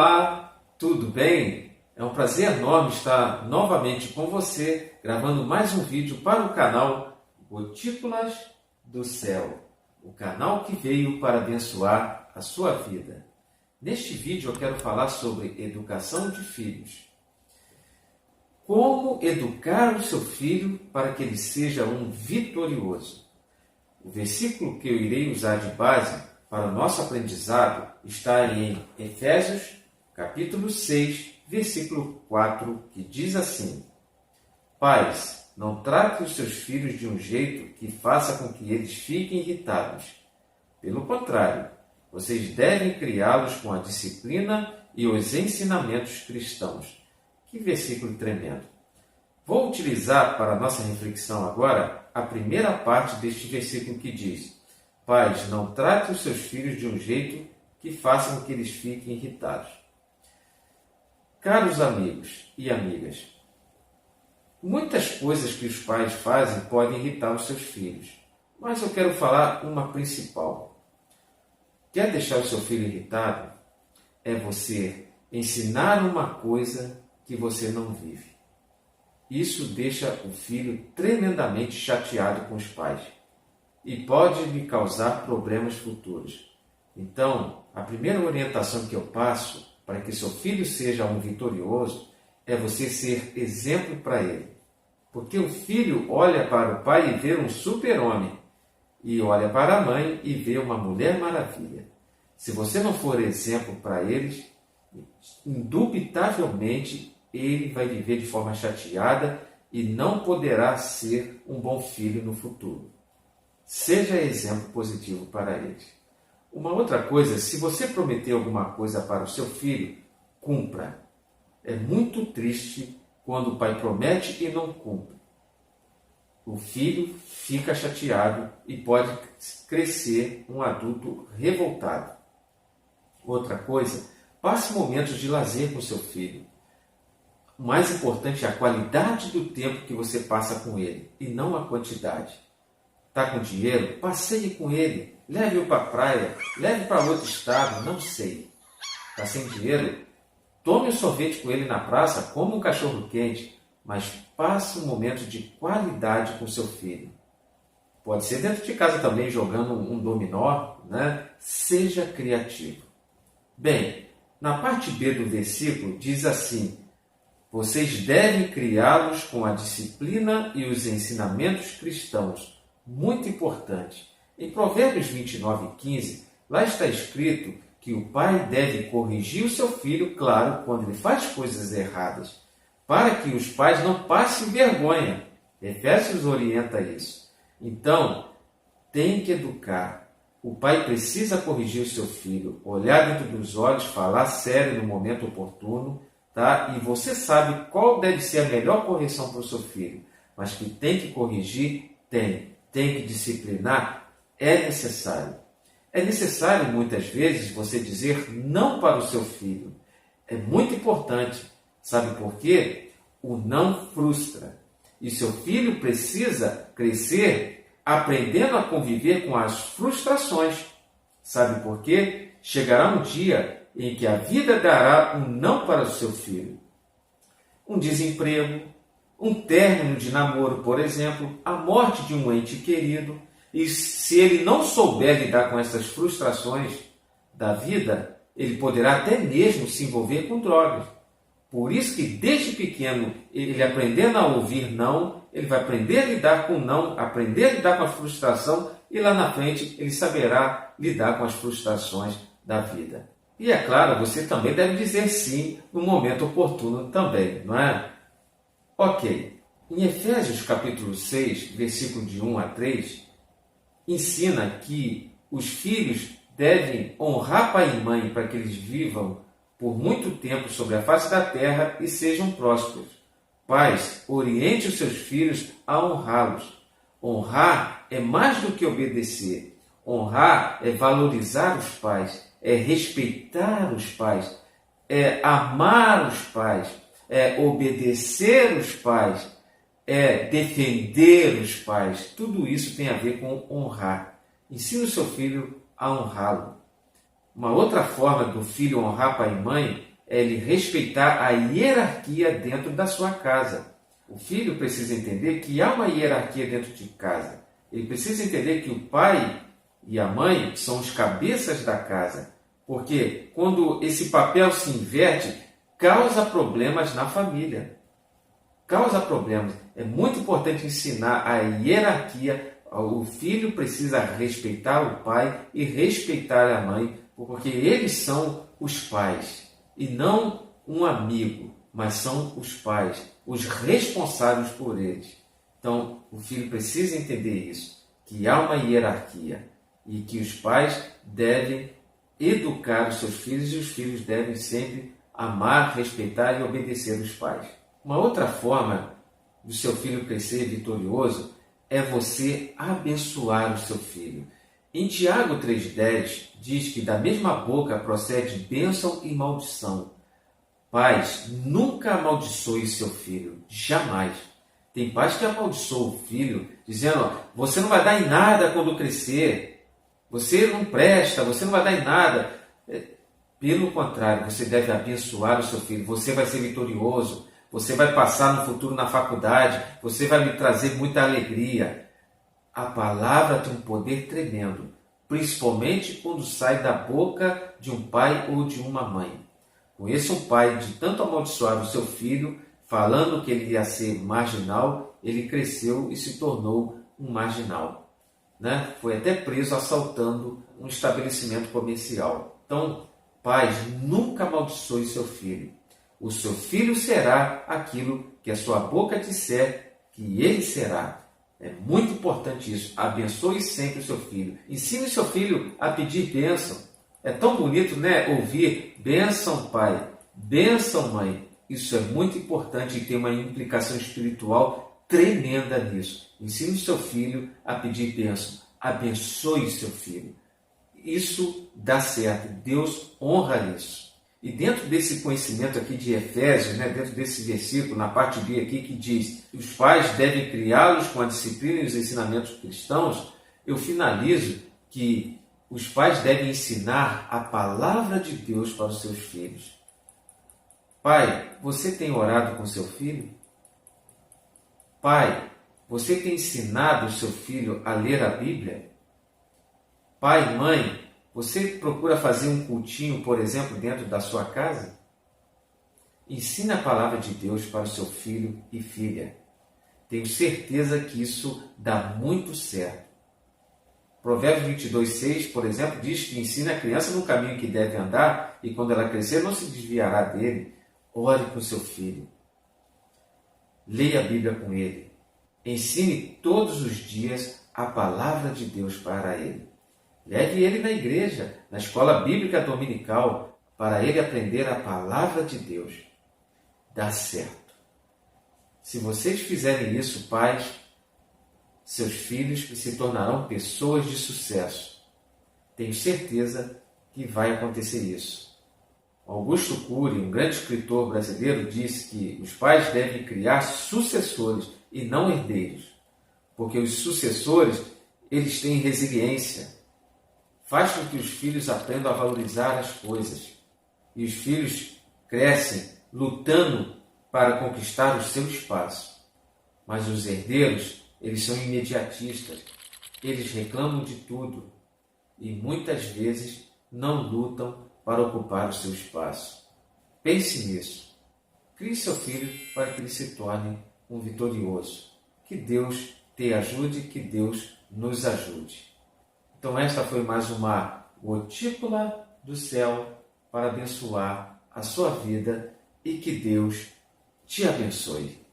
Olá, tudo bem? É um prazer enorme estar novamente com você, gravando mais um vídeo para o canal Gotículas do Céu, o canal que veio para abençoar a sua vida. Neste vídeo eu quero falar sobre educação de filhos. Como educar o seu filho para que ele seja um vitorioso? O versículo que eu irei usar de base para o nosso aprendizado está em Efésios, capítulo 6, versículo 4, que diz assim: Pais, não trate os seus filhos de um jeito que faça com que eles fiquem irritados. Pelo contrário, vocês devem criá-los com a disciplina e os ensinamentos cristãos. Que versículo tremendo! Vou utilizar para a nossa reflexão agora a primeira parte deste versículo que diz: Pais, não trate os seus filhos de um jeito que faça com que eles fiquem irritados. Caros amigos e amigas, muitas coisas que os pais fazem podem irritar os seus filhos, mas eu quero falar uma principal. Quer deixar o seu filho irritado? É você ensinar uma coisa que você não vive. Isso deixa o filho tremendamente chateado com os pais e pode lhe causar problemas futuros. Então, a primeira orientação que eu passo para que seu filho seja um vitorioso é você ser exemplo para ele. Porque o filho olha para o pai e vê um super-homem, e olha para a mãe e vê uma mulher maravilha. Se você não for exemplo para eles, indubitavelmente ele vai viver de forma chateada e não poderá ser um bom filho no futuro. Seja exemplo positivo para eles. Uma outra coisa, se você prometer alguma coisa para o seu filho, cumpra. É muito triste quando o pai promete e não cumpre. O filho fica chateado e pode crescer um adulto revoltado. Outra coisa, passe momentos de lazer com seu filho. O mais importante é a qualidade do tempo que você passa com ele e não a quantidade. Está com dinheiro? Passeie com ele. Leve-o para a praia. Leve para outro estado. Não sei. Está sem dinheiro? Tome um sorvete com ele na praça. Coma um cachorro quente. Mas passe um momento de qualidade com seu filho. Pode ser dentro de casa também, jogando um dominó, né? Seja criativo. Bem, na parte B do versículo diz assim: Vocês devem criá-los com a disciplina e os ensinamentos cristãos. Muito importante. Em Provérbios 29:15, lá está escrito que o pai deve corrigir o seu filho, claro, quando ele faz coisas erradas, para que os pais não passem vergonha. Efésios orienta isso. Então, tem que educar. O pai precisa corrigir o seu filho, olhar dentro dos olhos, falar sério no momento oportuno, tá? E você sabe qual deve ser a melhor correção para o seu filho, mas que tem que corrigir, tem que disciplinar, é necessário. É necessário, muitas vezes, você dizer não para o seu filho. É muito importante. Sabe por quê? O não frustra. E seu filho precisa crescer aprendendo a conviver com as frustrações. Sabe por quê? Chegará um dia em que a vida dará um não para o seu filho. Um desemprego, um término de namoro, por exemplo, a morte de um ente querido. E se ele não souber lidar com essas frustrações da vida, ele poderá até mesmo se envolver com drogas. Por isso que desde pequeno, ele aprendendo a ouvir não, ele vai aprender a lidar com não, aprender a lidar com a frustração e lá na frente ele saberá lidar com as frustrações da vida. E é claro, você também deve dizer sim no momento oportuno também, não é? Ok. Em Efésios capítulo 6, versículo de 1 a 3, ensina que os filhos devem honrar pai e mãe para que eles vivam por muito tempo sobre a face da terra e sejam prósperos. Pais, oriente os seus filhos a honrá-los. Honrar é mais do que obedecer. Honrar é valorizar os pais, é respeitar os pais, é amar os pais, é obedecer os pais, é defender os pais. Tudo isso tem a ver com honrar. Ensine o seu filho a honrá-lo. Uma outra forma do filho honrar pai e mãe é ele respeitar a hierarquia dentro da sua casa. O filho precisa entender que há uma hierarquia dentro de casa. Ele precisa entender que o pai e a mãe são os cabeças da casa. Porque quando esse papel se inverte, causa problemas na família. Causa problemas. É muito importante ensinar a hierarquia. O filho precisa respeitar o pai e respeitar a mãe, porque eles são os pais. E não um amigo, mas são os pais, os responsáveis por eles. Então, o filho precisa entender isso, que há uma hierarquia e que os pais devem educar os seus filhos e os filhos devem sempre amar, respeitar e obedecer os pais. Uma outra forma do seu filho crescer vitorioso é você abençoar o seu filho. Em Tiago 3,10 diz que da mesma boca procede bênção e maldição. Pais, nunca amaldiçoe seu filho, jamais. Tem pais que amaldiçoam o filho, dizendo: você não vai dar em nada quando crescer. Você não presta, você não vai dar em nada. Pelo contrário, você deve abençoar o seu filho. Você vai ser vitorioso. Você vai passar no futuro na faculdade. Você vai me trazer muita alegria. A palavra tem um poder tremendo, principalmente quando sai da boca de um pai ou de uma mãe. Conheço um pai de tanto amaldiçoar o seu filho, falando que ele ia ser marginal, ele cresceu e se tornou um marginal. Foi até preso assaltando um estabelecimento comercial. Então, pais, nunca amaldiçoe seu filho. O seu filho será aquilo que a sua boca disser que ele será. É muito importante isso. Abençoe sempre o seu filho. Ensine o seu filho a pedir bênção. É tão bonito, ouvir bênção, pai, bênção, mãe. Isso é muito importante e tem uma implicação espiritual tremenda nisso. Ensine o seu filho a pedir bênção. Abençoe o seu filho. Isso dá certo. Deus honra isso. E dentro desse conhecimento aqui de Efésios, dentro desse versículo, na parte B aqui que diz que os pais devem criá-los com a disciplina e os ensinamentos cristãos, eu finalizo que os pais devem ensinar a palavra de Deus para os seus filhos. Pai, você tem orado com seu filho? Pai, você tem ensinado o seu filho a ler a Bíblia? Pai, mãe, você procura fazer um cultinho, por exemplo, dentro da sua casa? Ensine a palavra de Deus para o seu filho e filha. Tenho certeza que isso dá muito certo. Provérbios 22,6, por exemplo, diz que ensina a criança no caminho que deve andar e quando ela crescer não se desviará dele. Ore com seu filho. Leia a Bíblia com ele. Ensine todos os dias a palavra de Deus para ele. Leve ele na igreja, na escola bíblica dominical, para ele aprender a palavra de Deus. Dá certo. Se vocês fizerem isso, pais, seus filhos se tornarão pessoas de sucesso. Tenho certeza que vai acontecer isso. Augusto Cury, um grande escritor brasileiro, disse que os pais devem criar sucessores e não herdeiros, porque os sucessores, eles têm resiliência. Faz com que os filhos aprendam a valorizar as coisas. E os filhos crescem lutando para conquistar o seu espaço. Mas os herdeiros, eles são imediatistas. Eles reclamam de tudo e muitas vezes não lutam para ocupar o seu espaço. Pense nisso. Crie seu filho para que ele se torne um vitorioso. Que Deus te ajude, que Deus nos ajude. Então esta foi mais uma gotícula do céu para abençoar a sua vida e que Deus te abençoe.